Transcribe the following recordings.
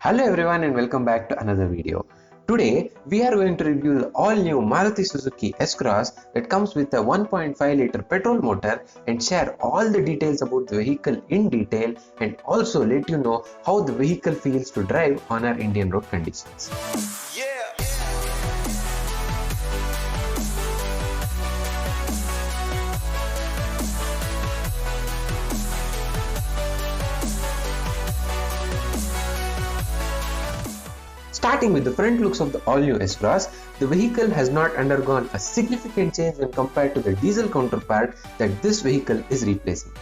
Hello everyone and welcome back to another video. Today we are going to review the all new Maruti Suzuki S-Cross that comes with a 1.5 liter petrol motor and share all the details about the vehicle in detail and also let you know how the vehicle feels to drive on our Indian road conditions. Starting with the front looks of the all-new S-Cross, the vehicle has not undergone a significant change when compared to the diesel counterpart that this vehicle is replacing.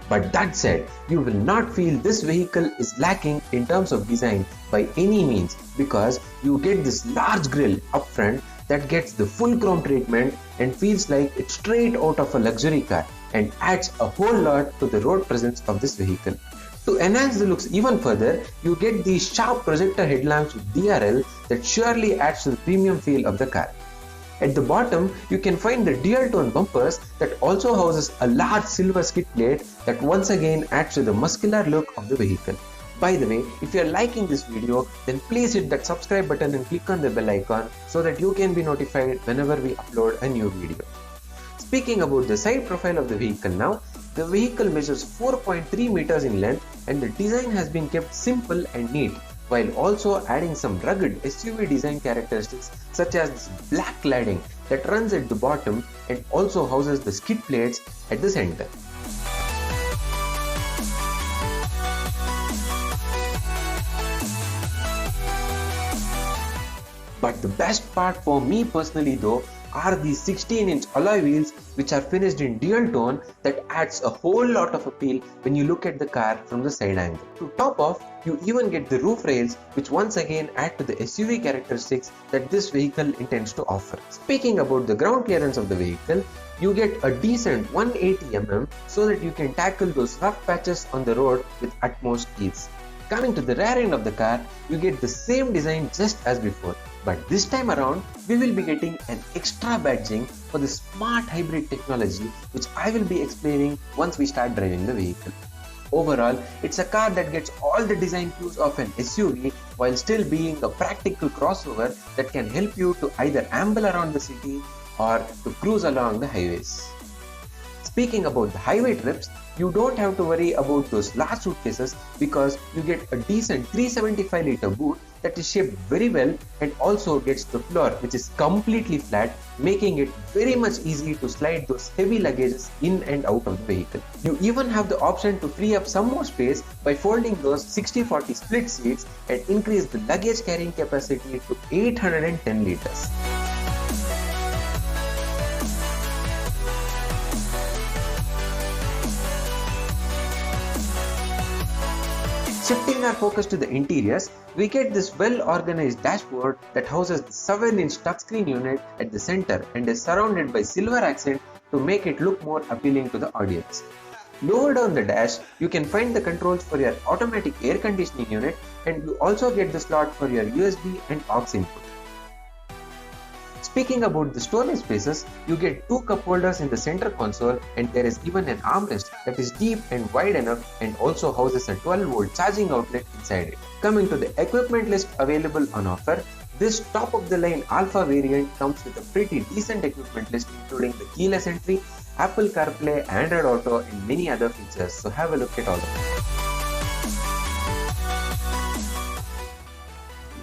But that said, you will not feel this vehicle is lacking in terms of design by any means because you get this large grille up front that gets the full chrome treatment and feels like it's straight out of a luxury car and adds a whole lot to the road presence of this vehicle. To enhance the looks even further, you get these sharp projector headlamps with DRL that surely adds to the premium feel of the car. At the bottom, you can find the dual tone bumpers that also houses a large silver skid plate that once again adds to the muscular look of the vehicle. By the way, if you are liking this video, then please hit that subscribe button and click on the bell icon so that you can be notified whenever we upload a new video. Speaking about the side profile of the vehicle now, the vehicle measures 4.3 meters in length and the design has been kept simple and neat while also adding some rugged SUV design characteristics such as this black cladding that runs at the bottom and also houses the skid plates at the center. But the best part for me personally though are these 16-inch alloy wheels which are finished in dual tone that adds a whole lot of appeal when you look at the car from the side angle. To top off, you even get the roof rails which once again add to the SUV characteristics that this vehicle intends to offer. Speaking about the ground clearance of the vehicle, you get a decent 180 mm so that you can tackle those rough patches on the road with utmost ease. Coming to the rear end of the car, you get the same design just as before, but this time around we will be getting an extra badging for the smart hybrid technology which I will be explaining once we start driving the vehicle. Overall, it's a car that gets all the design cues of an SUV while still being a practical crossover that can help you to either amble around the city or to cruise along the highways. Speaking about the highway trips, you don't have to worry about those large suitcases because you get a decent 375 liter boot that is shaped very well and also gets the floor which is completely flat, making it very much easy to slide those heavy luggages in and out of the vehicle. You even have the option to free up some more space by folding those 60-40 split seats and increase the luggage carrying capacity to 810 liters. Shifting our focus to the interiors, we get this well-organized dashboard that houses the 7-inch touchscreen unit at the center and is surrounded by silver accent to make it look more appealing to the audience. Lower down the dash, you can find the controls for your automatic air conditioning unit and you also get the slot for your USB and aux input. Speaking about the storage spaces, you get 2 cup holders in the center console and there is even an armrest that is deep and wide enough and also houses a 12-volt charging outlet inside it. Coming to the equipment list available on offer, this top-of-the-line Alpha variant comes with a pretty decent equipment list including the keyless entry, Apple CarPlay, Android Auto and many other features, so have a look at all of them.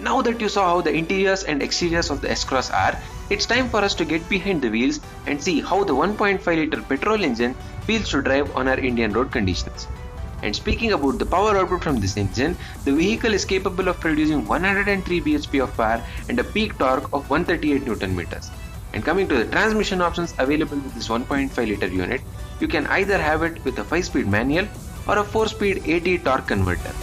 Now that you saw how the interiors and exteriors of the S-Cross are, it's time for us to get behind the wheels and see how the 1.5 liter petrol engine feels to drive on our Indian road conditions. And speaking about the power output from this engine, the vehicle is capable of producing 103 bhp of power and a peak torque of 138 Nm. And coming to the transmission options available with this 1.5 liter unit, you can either have it with a 5-speed manual or a 4-speed AT torque converter.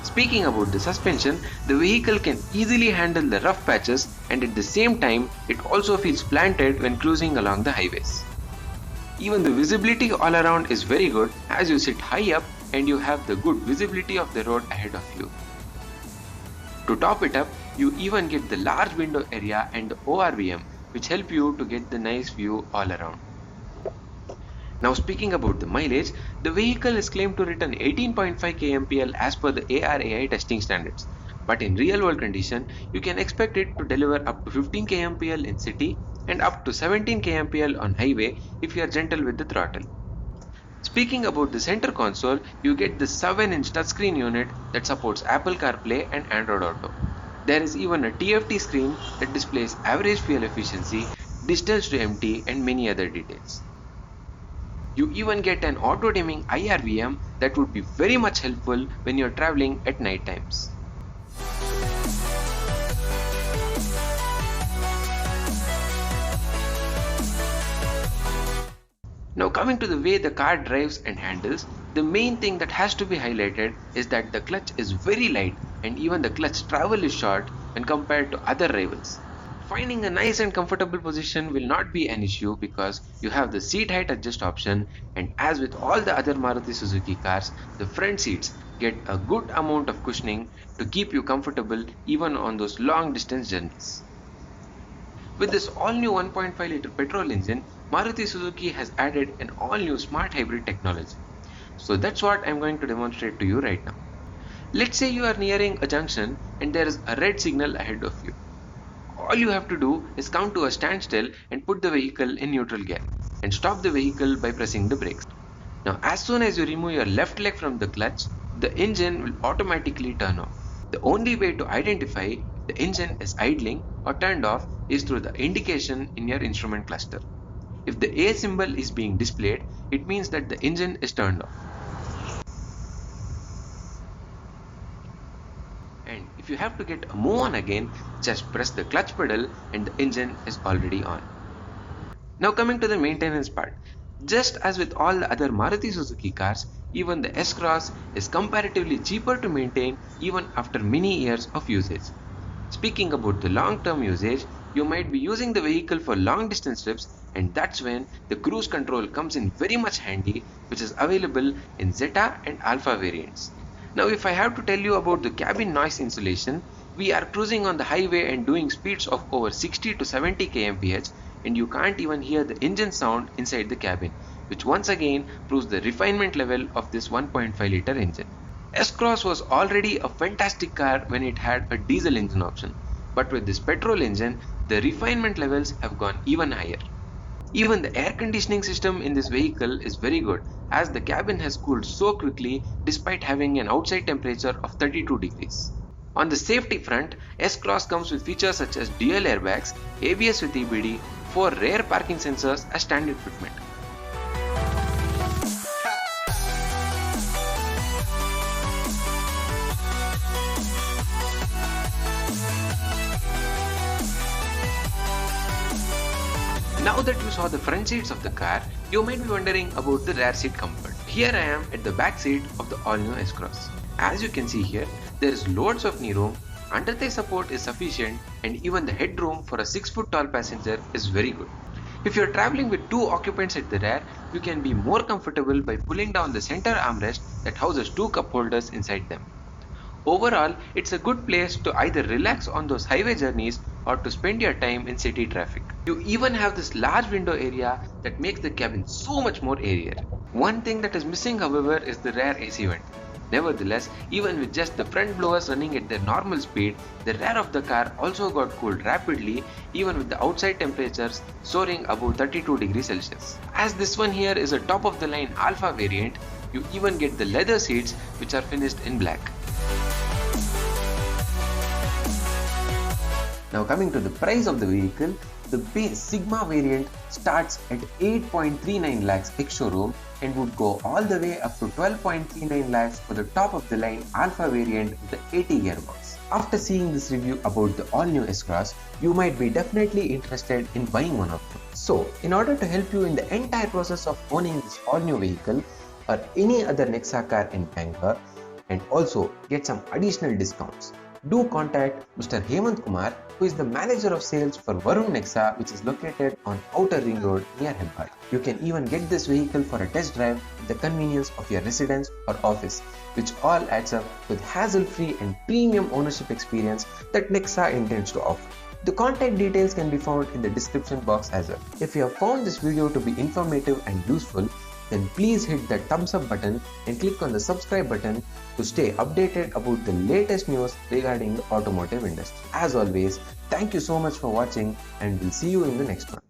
Speaking about the suspension, the vehicle can easily handle the rough patches and at the same time it also feels planted when cruising along the highways. Even the visibility all around is very good as you sit high up and you have the good visibility of the road ahead of you. To top it up, You even get the large window area and the ORVM, which help you to get the nice view all around. Now speaking about the mileage, the vehicle is claimed to return 18.5 kmpl as per the ARAI testing standards. But in real world condition, you can expect it to deliver up to 15 kmpl in city and up to 17 kmpl on highway if you are gentle with the throttle. Speaking about the center console, you get the 7-inch touchscreen unit that supports Apple CarPlay and Android Auto. There is even a TFT screen that displays average fuel efficiency, distance to empty and many other details. You even get an auto dimming IRVM that would be very much helpful when you're traveling at night times. Now coming to the way the car drives and handles, the main thing that has to be highlighted is that the clutch is very light and even the clutch travel is short when compared to other rivals. Finding a nice and comfortable position will not be an issue because you have the seat height adjust option, and as with all the other Maruti Suzuki cars, the front seats get a good amount of cushioning to keep you comfortable even on those long distance journeys. With this all new 1.5 liter petrol engine, Maruti Suzuki has added an all new smart hybrid technology. So that's what I'm going to demonstrate to you right now. Let's say you are nearing a junction and there is a red signal ahead of you. All you have to do is come to a standstill and put the vehicle in neutral gear and stop the vehicle by pressing the brakes. Now as soon as you remove your left leg from the clutch, the engine will automatically turn off. The only way to identify if the engine is idling or turned off is through the indication in your instrument cluster. If the A symbol is being displayed, it means that the engine is turned off. And if you have to get a move on again, just press the clutch pedal and the engine is already on. Now coming to the maintenance part. Just as with all the other Maruti Suzuki cars, even the S-Cross is comparatively cheaper to maintain even after many years of usage. Speaking about the long-term usage, you might be using the vehicle for long distance trips, and that's when the cruise control comes in very much handy, which is available in Zeta and Alpha variants. Now if I have to tell you about the cabin noise insulation, we are cruising on the highway and doing speeds of over 60 to 70 kmph, and you can't even hear the engine sound inside the cabin, which once again proves the refinement level of this 1.5 liter engine. S-Cross was already a fantastic car when it had a diesel engine option, but with this petrol engine, the refinement levels have gone even higher. Even the air conditioning system in this vehicle is very good, as the cabin has cooled so quickly despite having an outside temperature of 32 degrees. On the safety front, S-Cross comes with features such as dual airbags, ABS with EBD, 4 rear parking sensors as standard fitment. Now that you saw the front seats of the car, you might be wondering about the rear seat comfort. Here I am at the back seat of the all-new S-Cross. As you can see here, there is loads of knee room, under-thigh support is sufficient, and even the headroom for a 6-foot tall passenger is very good. If you are traveling with 2 occupants at the rear, you can be more comfortable by pulling down the center armrest that houses 2 cup holders inside them. Overall, it's a good place to either relax on those highway journeys or to spend your time in city traffic. You even have this large window area that makes the cabin so much more airier. One thing that is missing, however, is the rear AC vent. Nevertheless, even with just the front blowers running at their normal speed, the rear of the car also got cooled rapidly even with the outside temperatures soaring above 32 degrees Celsius. As this one here is a top of the line Alpha variant, you even get the leather seats which are finished in black. Now coming to the price of the vehicle, the base Sigma variant starts at 8.39 lakhs ex-showroom and would go all the way up to 12.39 lakhs for the top of the line Alpha variant with the 80 gearbox. After seeing this review about the all-new S-Cross, you might be definitely interested in buying one of them. So, in order to help you in the entire process of owning this all-new vehicle or any other Nexa car in Bangalore, and also get some additional discounts, do contact Mr. Hemant Kumar, who is the manager of sales for Varun Nexa, which is located on Outer Ring Road near Hebbal. You can even get this vehicle for a test drive at the convenience of your residence or office, which all adds up with hassle-free and premium ownership experience that Nexa intends to offer. The contact details can be found in the description box as well. If you have found this video to be informative and useful, then please hit that thumbs up button and click on the subscribe button to stay updated about the latest news regarding the automotive industry. As always, thank you so much for watching and we'll see you in the next one.